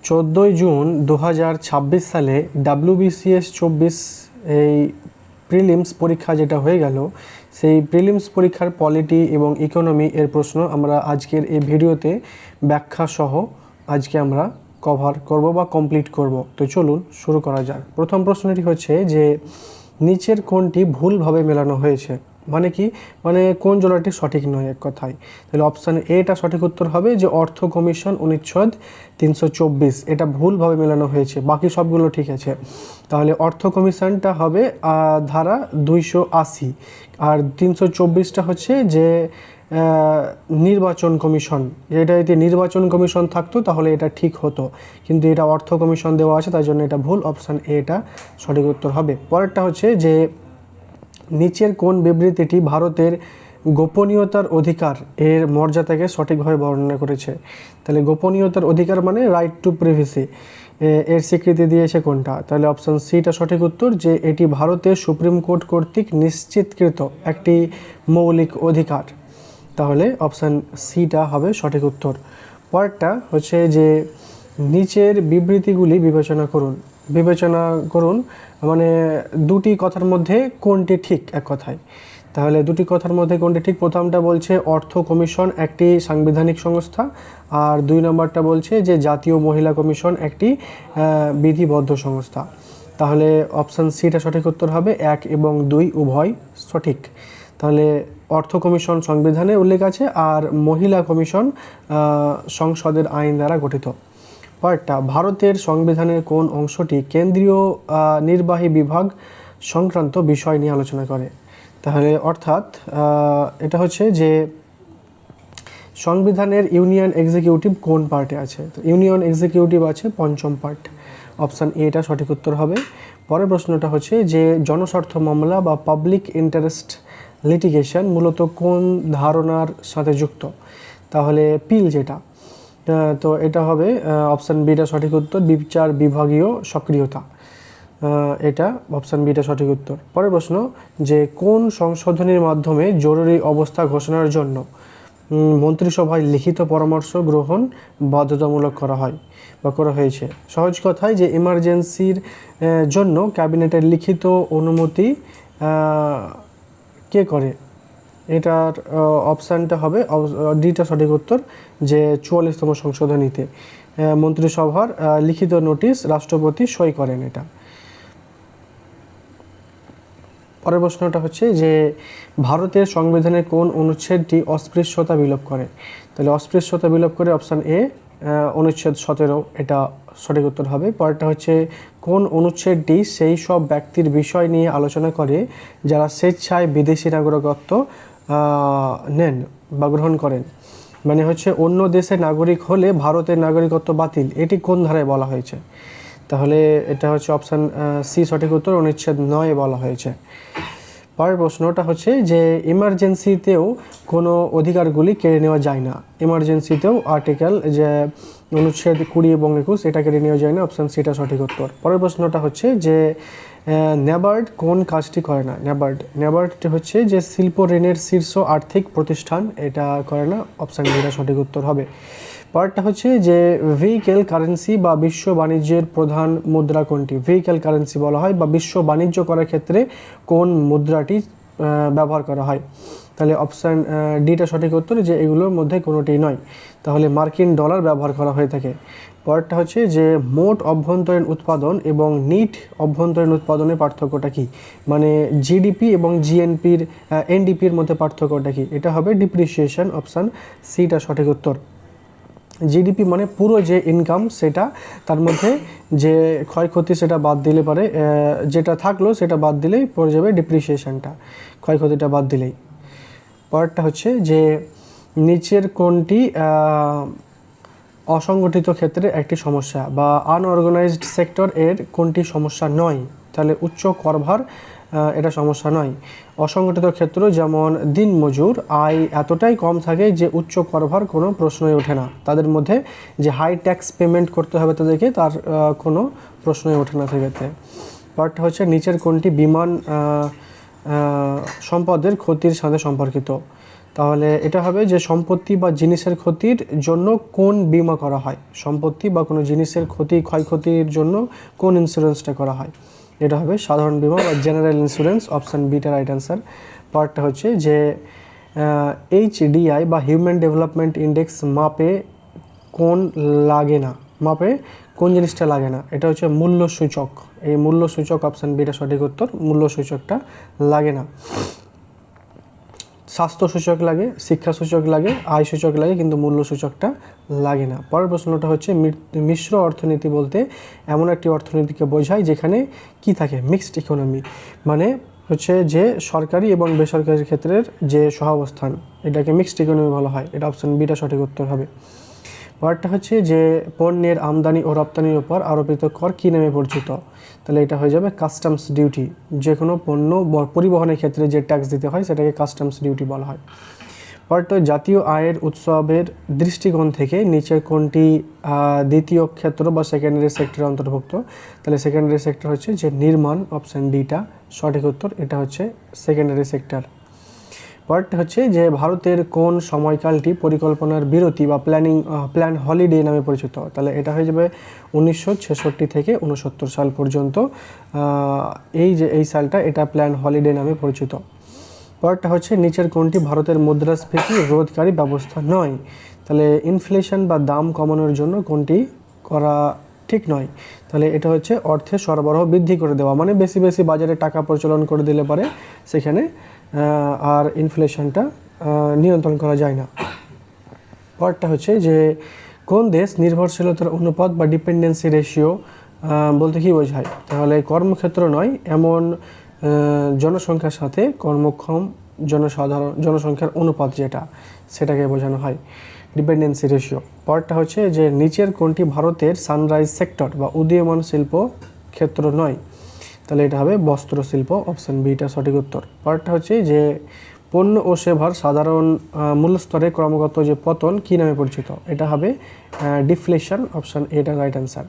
14 June 2026 সালে WBCS 24 এই prelims পরীক্ষা যেটা হয়ে গেল, সেই প্রিলিমস পরীক্ষার পলিটি এবং ইকোনমি এর প্রশ্ন আমরা আজকের এই ভিডিওতে ব্যাখ্যা সহ আজকে আমরা কভার করব বা কমপ্লিট করব। তো চলুন শুরু করা যাক। প্রথম প্রশ্নটি হচ্ছে যে নিচের কোনটি ভুলভাবে মেলানো হয়েছে, মানে কি, মানে কোন জোড়াটি সঠিক নয় এক কথায়। তাহলে অপশান এটা সঠিক উত্তর হবে যে অর্থ কমিশন অনুচ্ছেদ 324 এটা ভুলভাবে মেলানো হয়েছে, বাকি সবগুলো ঠিক আছে। তাহলে অর্থ কমিশনটা হবে ধারা 280 আর 324টা হচ্ছে যে নির্বাচন কমিশন। এটা যদি নির্বাচন কমিশন থাকতো তাহলে এটা ঠিক হতো, কিন্তু এটা অর্থ কমিশন দেওয়া আছে, তাই জন্য এটা ভুল। অপশান এটা সঠিক উত্তর হবে। পরেরটা হচ্ছে যে নিচের কোন বিবৃতিটি ভারতের গোপনীয়তার অধিকার এর মর্যাদাকে সঠিকভাবে বর্ণনা করেছে। তাহলে গোপনীয়তার অধিকার মানে রাইট টু প্রাইভেসি, এর স্বীকৃতি দিয়েছে কোনটা। তাহলে অপশান সিটা সঠিক উত্তর, যে এটি ভারতের সুপ্রিম কোর্ট কর্তৃক নিশ্চিতকৃত একটি মৌলিক অধিকার। তাহলে অপশান সিটা হবে সঠিক উত্তর। পরেরটা হচ্ছে যে নিচের বিবৃতিগুলি বিবেচনা করুন মানে দুটি কথার মধ্যে কোনটি ঠিক এক কথায়। তাহলে দুটি কথার মধ্যে কোনটি ঠিক, প্রথমটা বলছে অর্থ কমিশন একটি সাংবিধানিক সংস্থা, আর 2 নম্বরটা বলছে যে জাতীয় মহিলা কমিশন একটি বিধিবদ্ধ সংস্থা। তাহলে অপশান সিটা সঠিক উত্তর হবে, 1 এবং 2 উভয় সঠিক। তাহলে অর্থ কমিশন সংবিধানে উল্লেখ আছে, আর মহিলা কমিশন সংসদের আইন দ্বারা গঠিত। পরেরটা, ভারতের সংবিধানের কোন অংশটি কেন্দ্রীয় নির্বাহী বিভাগ সংক্রান্ত বিষয় নিয়ে আলোচনা করে। তাহলে অর্থাৎ এটা হচ্ছে যে সংবিধানের ইউনিয়ন এক্সিকিউটিভ কোন পার্টে আছে। ইউনিয়ন এক্সিকিউটিভ আছে 5ম পার্ট। অপশান এটা সঠিক উত্তর হবে। পরের প্রশ্নটা হচ্ছে যে জনস্বার্থ মামলা বা পাবলিক ইন্টারেস্ট লিটিগেশন মূলত কোন ধারণার সাথে যুক্ত। তাহলে পিল যেটা, তো এটা হবে অপশান বিটা সঠিক উত্তর, বিচার বিভাগীয় সক্রিয়তা, এটা অপশান বিটা সঠিক উত্তর। পরের প্রশ্ন যে কোন সংশোধনীর মাধ্যমে জরুরি অবস্থা ঘোষণার জন্য মন্ত্রিসভায় লিখিত পরামর্শ গ্রহণ বাধ্যতামূলক করা হয়েছে। সহজ কথায় যে এমার্জেন্সির জন্য ক্যাবিনেটের লিখিত অনুমতি কে করে, এটার অপশানটা হবে ডিটা সঠিক উত্তর, যে 44তম সংশোধনীতে মন্ত্রিসভার লিখিত নোটিশ রাষ্ট্রপতি সই করেন এটা। পরের প্রশ্নটা হচ্ছে যে ভারতের সংবিধানের কোন অনুচ্ছেদটি অস্পৃশ্যতা বিলোপ করে। তাহলে অস্পৃশ্যতা বিলোপ করে অপশান এ অনুচ্ছেদ 17 এটা সঠিক উত্তর হবে। পরেরটা হচ্ছে কোন অনুচ্ছেদটি সেই সব ব্যক্তির বিষয় নিয়ে আলোচনা করে যারা স্বেচ্ছায় বিদেশি নাগরিকত্ব নেন বা গ্রহণ করেন, মানে হচ্ছে অন্য দেশের নাগরিক হলে ভারতের নাগরিকত্ব বাতিল, এটি কোন ধারায় বলা হয়েছে। তাহলে এটা হচ্ছে অপশান সি সঠিক উত্তর, অনুচ্ছেদ 9 বলা হয়েছে। পরের প্রশ্নটা হচ্ছে যে এমার্জেন্সিতেও কোনো অধিকারগুলি কেড়ে নেওয়া যায় না। এমার্জেন্সিতেও আর্টিকেল যে অনুচ্ছেদ 20 এবং 21 এটা কেড়ে নেওয়া যায় না। অপশান সিটা সঠিক উত্তর। পরের প্রশ্নটা হচ্ছে যে ন্যাবার্ড কোন কাজটি করে না। ন্যাবার্ডটি হচ্ছে যে শিল্প ঋণের শীর্ষ আর্থিক প্রতিষ্ঠান, এটা করে না। অপশান ডিটা সঠিক উত্তর হবে। পরেরটা হচ্ছে যে ভেহিক্যাল কারেন্সি বা বিশ্ব বাণিজ্যের প্রধান মুদ্রা কোনটি। ভেহিক্যাল কারেন্সি বলা হয় বা বিশ্ব বাণিজ্য করার ক্ষেত্রে কোন মুদ্রাটি ব্যবহার করা হয়। তাহলে অপশান ডিটা সঠিক উত্তর, যে এগুলোর মধ্যে কোনোটি নয়। তাহলে মার্কিন ডলার ব্যবহার করা হয়ে থাকে। পরেরটা হচ্ছে যে মোট অভ্যন্তরীণ উৎপাদন এবং নিট অভ্যন্তরীণ উৎপাদনের পার্থক্যটা কি, মানে জিডিপি এবং এনডিপির মধ্যে পার্থক্যটা কি। এটা হবে ডিপ্রিসিয়েশন। অপশান সিটা সঠিক উত্তর। জিডিপি মানে পুরো যে ইনকাম সেটা, তার মধ্যে যে ক্ষয়ক্ষতি সেটা বাদ দিলে পারে, যেটা থাকলো সেটা বাদ দিলেই পড়ে যাবে ডিপ্রিসিয়েশনটা, ক্ষয়ক্ষতিটা বাদ দিলেই। পরেরটা হচ্ছে যে নিচের কোনটি অসংগঠিত ক্ষেত্রে একটি সমস্যা বা আনঅর্গানাইজড সেক্টর এর কোনটি সমস্যা নয়। তাহলে উচ্চ করভার এটা সমস্যা নয়। অসংগঠিত ক্ষেত্র যেমন দিনমজুর, আয় এতটাই কম থাকে যে উচ্চ করভার কোনো প্রশ্নই ওঠে না। তাদের মধ্যে যে হাই ট্যাক্স পেমেন্ট করতে হবে তাদেরকে, তার কোনো প্রশ্নই ওঠে না সেক্ষেত্রে। পার্টটা হচ্ছে নিচের কোনটি বিমান সম্পদের ক্ষতির সাথে সম্পর্কিত। তাহলে এটা হবে যে সম্পত্তি বা জিনিসের ক্ষতির জন্য কোন বীমা করা হয়, সম্পত্তি বা কোনো জিনিসের ক্ষয়ক্ষতির জন্য কোন ইন্স্যুরেন্সটা করা হয়, এটা হবে সাধারণ বীমা বা general insurance. Option beta right answer. পার্টটা হচ্ছে যে HDI বা হিউম্যান ডেভেলপমেন্ট ইন্ডেক্স মাপে কোন জিনিসটা লাগে না, এটা হচ্ছে মূল্য সূচক। এই মূল্য সূচক, অপশান বিটা সঠিক উত্তর, মূল্য সূচকটা লাগে না। স্বাস্থ্য সূচক লাগে, শিক্ষা সূচক লাগে, আয় সূচক লাগে, কিন্তু মূল্য সূচকটা লাগে না। পরের প্রশ্নটা হচ্ছে মিশ্র অর্থনীতি বলতে এমন একটি অর্থনীতিকে বোঝায় যেখানে কি থাকে, মিক্সড ইকোনমি, মানে হচ্ছে যে সরকারি এবং বেসরকারি ক্ষেত্রের যে সহাবস্থান, এটাকে মিক্সড ইকোনমি বলা হয়। এটা অপশান বিটা সঠিক উত্তর হবে। পরেরটা হচ্ছে যে পণ্যের আমদানি ও রপ্তানির উপর আরোপিত কর কী নামে পরিচিত, তাহলে এটা হয়ে যাবে কাস্টমস ডিউটি। যে কোনো পণ্য পরিবহনের ক্ষেত্রে যে ট্যাক্স দিতে হয় সেটাকে কাস্টমস ডিউটি বলা হয়। পরেরটা জাতীয় আয়ের উৎসবের দৃষ্টিকোণ থেকে নিচের কোনটি দ্বিতীয় ক্ষেত্র বা সেকেন্ডারি সেক্টরের অন্তর্ভুক্ত, তাহলে সেকেন্ডারি সেক্টর হচ্ছে যে নির্মাণ, অপশান ডিটা সঠিক উত্তর, এটা হচ্ছে সেকেন্ডারি সেক্টর। পরেরটা হচ্ছে যে ভারতের কোন সময়কালটি পরিকল্পনার বিরতি বা প্ল্যান হলিডে নামে পরিচিত, তাহলে এটা হয়ে যাবে 1966 থেকে 69 সাল পর্যন্ত। এই সালটা এটা প্ল্যান হলিডে নামে পরিচিত। পরেরটা হচ্ছে নিচের কোনটি ভারতের মুদ্রাস্ফীতি রোধকারী ব্যবস্থা নয়, তাহলে ইনফ্লেশন বা দাম কমানোর জন্য কোনটি করা ঠিক নয়, তাহলে এটা হচ্ছে অর্থের সরবরাহ বৃদ্ধি করে দেওয়া, মানে বেশি বেশি বাজারে টাকা প্রচলন করে দিলে পারে সেখানে আর ইনফ্লেশনটা নিয়ন্ত্রণ করা যায় না। পরেরটা হচ্ছে যে কোন দেশ নির্ভরশীলতার অনুপাত বা ডিপেন্ডেন্সি রেশিও বলতে কী বোঝায়, তাহলে কর্মক্ষেত্র নয় এমন জনসংখ্যার সাথে কর্মক্ষম জনসংখ্যার অনুপাত যেটা, সেটাকে বোঝানো হয় ডিপেন্ডেন্সি রেশিও। পরেরটা হচ্ছে যে নিচের কোনটি ভারতের সানরাইজ সেক্টর বা উদীয়মান শিল্প ক্ষেত্র নয়, তাহলে এটা হবে বস্ত্র শিল্প, অপশান বিটা সঠিক উত্তর। পরেরটা হচ্ছে যে পণ্য ও সেবার সাধারণ মূল্যস্তরে ক্রমাগত যে পতন কী নামে পরিচিত, এটা হবে ডিফ্লেশন, অপশান এটা রাইট অ্যান্সার।